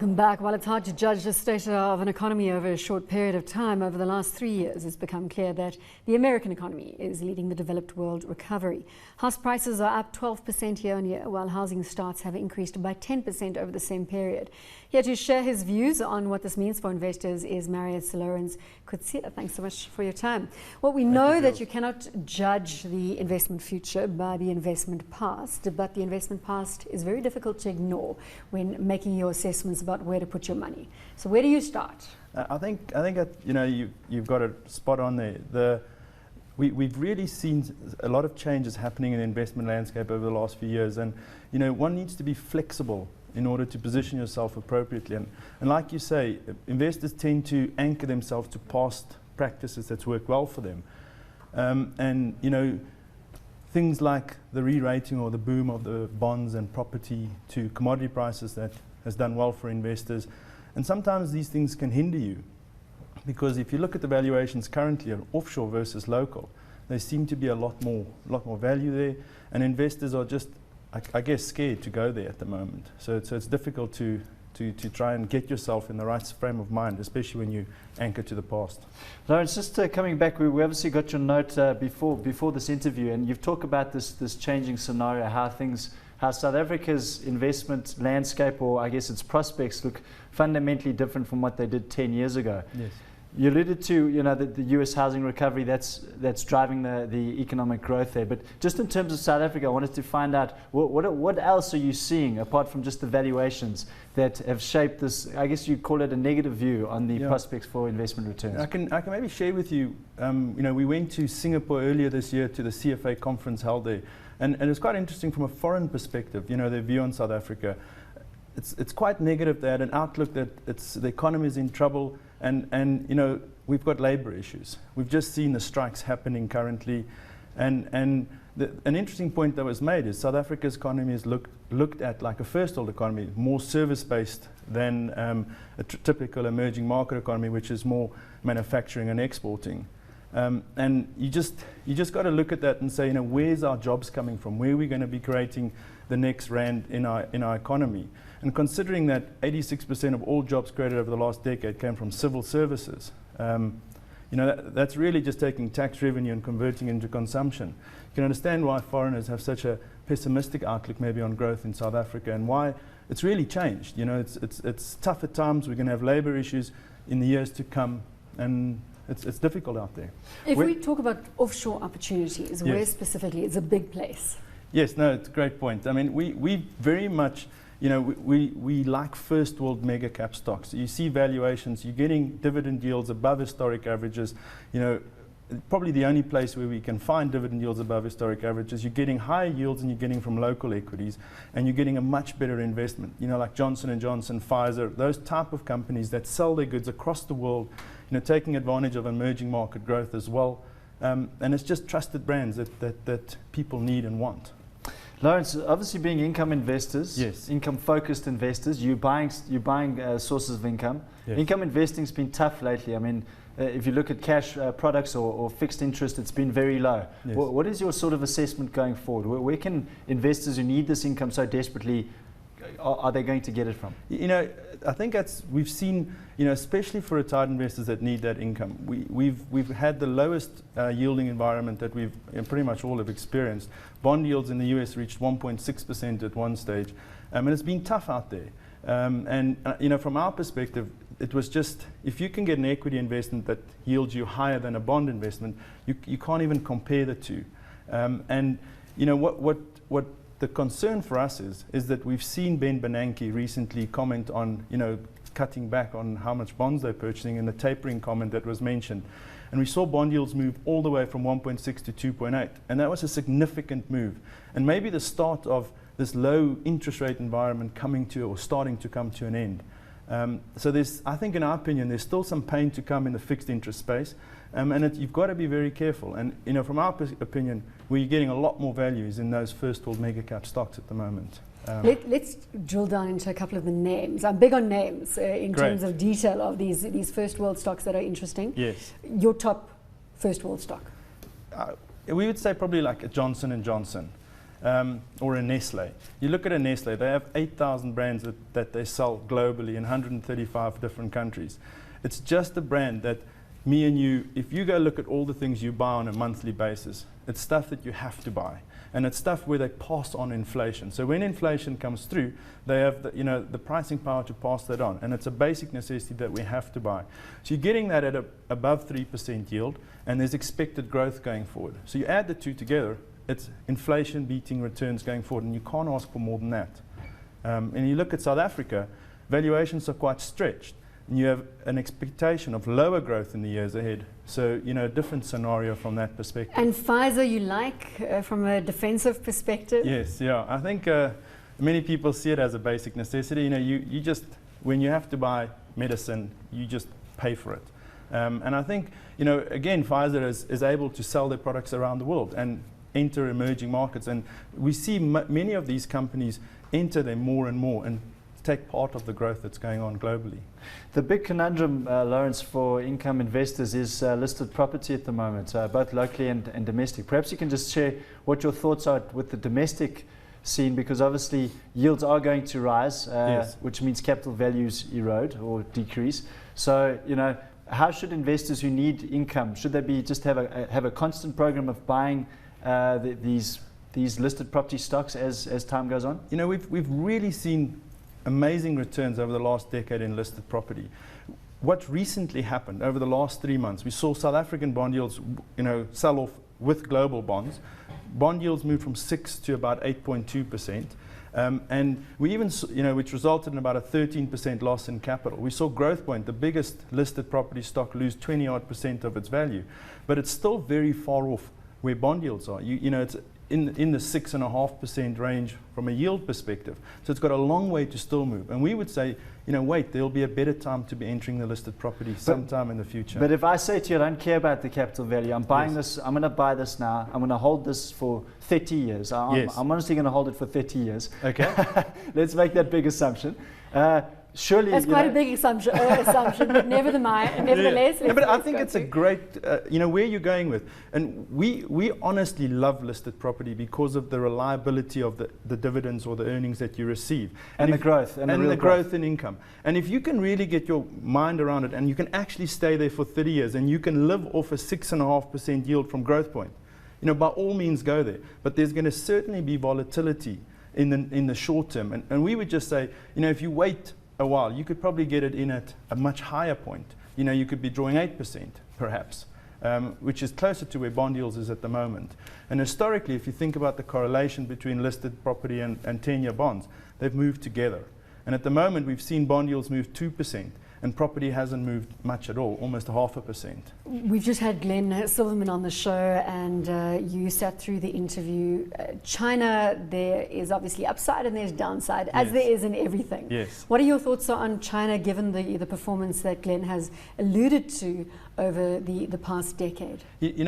Welcome back. While it's hard to judge the state of an economy over a short period of time, over the last 3 years, it's become clear that the American economy is leading the developed world recovery. House prices are up 12% year on year, while housing starts have increased by 10% over the same period. Here to share his views on what this means for investors is Marius Lawrence Kutsia. Thanks so much for your time. Well, we know that you cannot judge the investment future by the investment past, but the investment past is very difficult to ignore when making your assessments about where to put your money. So where do you start? I think that, you've got it spot on there. We've really seen a lot of changes happening in the investment landscape over the last few years, and one needs to be flexible in order to position yourself appropriately. And like you say, investors tend to anchor themselves to past practices that's worked well for them. Things like the re-rating or the boom of the bonds and property to commodity prices that has done well for investors. And sometimes these things can hinder you, because if you look at the valuations currently of offshore versus local, there seem to be a lot more value there, and investors are just, I guess, scared to go there at the moment. So it's difficult to try and get yourself in the right frame of mind, especially when you anchor to the past. Lawrence, just coming back, we obviously got your note before this interview, and you've talked about this changing scenario, how South Africa's investment landscape, or I guess its prospects, look fundamentally different from what they did 10 years ago. Yes. You alluded to the US housing recovery that's driving the economic growth there. But just in terms of South Africa, I wanted to find out what else are you seeing apart from just the valuations that have shaped this, I guess you call it a negative view on the prospects for investment returns. I can maybe share with you, we went to Singapore earlier this year to the CFA conference held there. And it's quite interesting from a foreign perspective, their view on South Africa. It's quite negative. They had an outlook that the economy is in trouble, and we've got labor issues. We've just seen the strikes happening currently, and an interesting point that was made is South Africa's economy is looked at like a first world economy, more service-based than a typical emerging market economy, which is more manufacturing and exporting. And you just got to look at that and say, where's our jobs coming from? Where are we going to be creating the next rand in our economy? And considering that 86% of all jobs created over the last decade came from civil services, that's really just taking tax revenue and converting into consumption. You can understand why foreigners have such a pessimistic outlook maybe on growth in South Africa, and why it's really changed. It's tough at times. We're going to have labor issues in the years to come, and it's difficult out there. If we talk about offshore opportunities, where specifically it's a big place? Yes, no, it's a great point. I mean, we very much, we like first world mega cap stocks. You see valuations, you're getting dividend yields above historic averages. Probably the only place where we can find dividend yields above historic averages. You're getting higher yields than you're getting from local equities, and you're getting a much better investment. Like Johnson & Johnson, Pfizer, those type of companies that sell their goods across the world, taking advantage of emerging market growth as well. And it's just trusted brands that people need and want. Lawrence, obviously being income investors, yes, income-focused investors, you're buying sources of income. Yes. Income investing's been tough lately. I mean, if you look at cash products or fixed interest, it's been very low. Yes. What is your sort of assessment going forward? Where can investors who need this income so desperately, are they going to get it from? I think we've seen, especially for retired investors that need that income, we've had the lowest yielding environment that we've pretty much all have experienced. Bond yields in the US reached 1.6% at one stage, and it's been tough out there. From our perspective, it was just, if you can get an equity investment that yields you higher than a bond investment, you can't even compare the two. What the concern for us is that we've seen Ben Bernanke recently comment on, cutting back on how much bonds they're purchasing, and the tapering comment that was mentioned. And we saw bond yields move all the way from 1.6 to 2.8, and that was a significant move. And maybe the start of this low interest rate environment starting to come to an end. So I think in our opinion, there's still some pain to come in the fixed interest space, and you've got to be very careful. And from our opinion, we're getting a lot more values in those first world mega cap stocks at the moment. Let's drill down into a couple of the names. I'm big on names in terms of detail of these first world stocks that are interesting. Yes. Your top first world stock? We would say probably like a Johnson & Johnson. or a Nestle. You look at a Nestle, they have 8,000 brands that they sell globally in 135 different countries. It's just a brand that me and you, if you go look at all the things you buy on a monthly basis, it's stuff that you have to buy. And it's stuff where they pass on inflation. So when inflation comes through, they have the pricing power to pass that on. And it's a basic necessity that we have to buy. So you're getting that at above 3% yield, and there's expected growth going forward. So you add the two together, it's inflation beating returns going forward, and you can't ask for more than that. And you look at South Africa, valuations are quite stretched. And you have an expectation of lower growth in the years ahead. So, a different scenario from that perspective. And Pfizer you like from a defensive perspective? Yes, yeah. I think many people see it as a basic necessity. You just, when you have to buy medicine, you just pay for it. And I think, again, Pfizer is able to sell their products around the world and enter emerging markets. And we see many of these companies enter them more and more and take part of the growth that's going on globally. The big conundrum, Lawrence, for income investors is listed property at the moment, both locally and domestic. Perhaps you can just share what your thoughts are with the domestic scene, because obviously yields are going to rise, yes, which means capital values erode or decrease. So, how should investors who need income, should they be just have a constant program of buying these listed property stocks as time goes on? We've really seen amazing returns over the last decade in listed property. What recently happened over the last 3 months, we saw South African bond yields, sell off with global bonds. Bond yields moved from 6 to about 8.2%. And we even, which resulted in about a 13% loss in capital. We saw Growthpoint, the biggest listed property stock, lose 20% of its value. But it's still very far off where bond yields are. It's in the 6.5% range from a yield perspective. So it's got a long way to still move. And we would say, wait, there'll be a better time to be entering the listed property sometime in the future. But if I say to you, I don't care about the capital value, I'm buying this, I'm going to buy this now, I'm going to hold this for 30 years. I'm honestly going to hold it for 30 years. Okay. Let's make that big assumption. Surely, that's quite a big assumption, but nevertheless. Yeah, but I think it's a great, where you're going with. And we honestly love listed property because of the reliability of the dividends or the earnings that you receive. And the growth. And the growth in income. And if you can really get your mind around it and you can actually stay there for 30 years and you can live off a 6.5% yield from Growthpoint, by all means go there. But there's going to certainly be volatility in the short term. And we would just say, if you wait a while, you could probably get it in at a much higher point. You could be drawing 8% perhaps, which is closer to where bond yields is at the moment. And historically, if you think about the correlation between listed property and 10-year bonds, they've moved together. And at the moment, we've seen bond yields move 2%, and property hasn't moved much at all, almost 0.5%. We've just had Glenn Silverman on the show, and you sat through the interview. China, there is obviously upside and there's downside, as yes, there is in everything. Yes. What are your thoughts on China, given the performance that Glenn has alluded to over the past decade?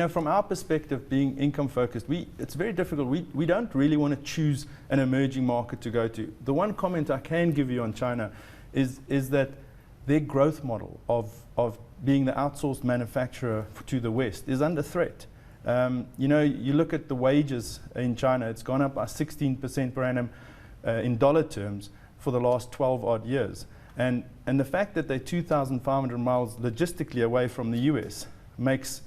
From our perspective, being income focused, it's very difficult. We don't really want to choose an emerging market to go to. The one comment I can give you on China is that their growth model of being the outsourced manufacturer to the West is under threat. You look at the wages in China, it's gone up by 16% per annum in dollar terms for the last 12 odd years. And the fact that they're 2,500 miles logistically away from the US makes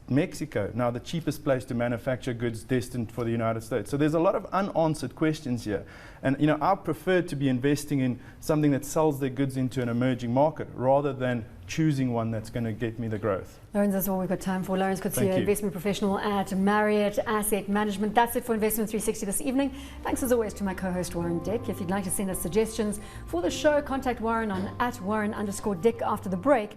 Mexico now the cheapest place to manufacture goods destined for the United States. So there's a lot of unanswered questions here. And I prefer to be investing in something that sells their goods into an emerging market rather than choosing one that's going to get me the growth. Lawrence, that's all we've got time for. Lawrence Coetzee, investment professional at Marriott Asset Management. That's it for Investment 360 this evening. Thanks as always to my co-host Warren Dick. If you'd like to send us suggestions for the show, contact Warren on @Warren_Dick after the break.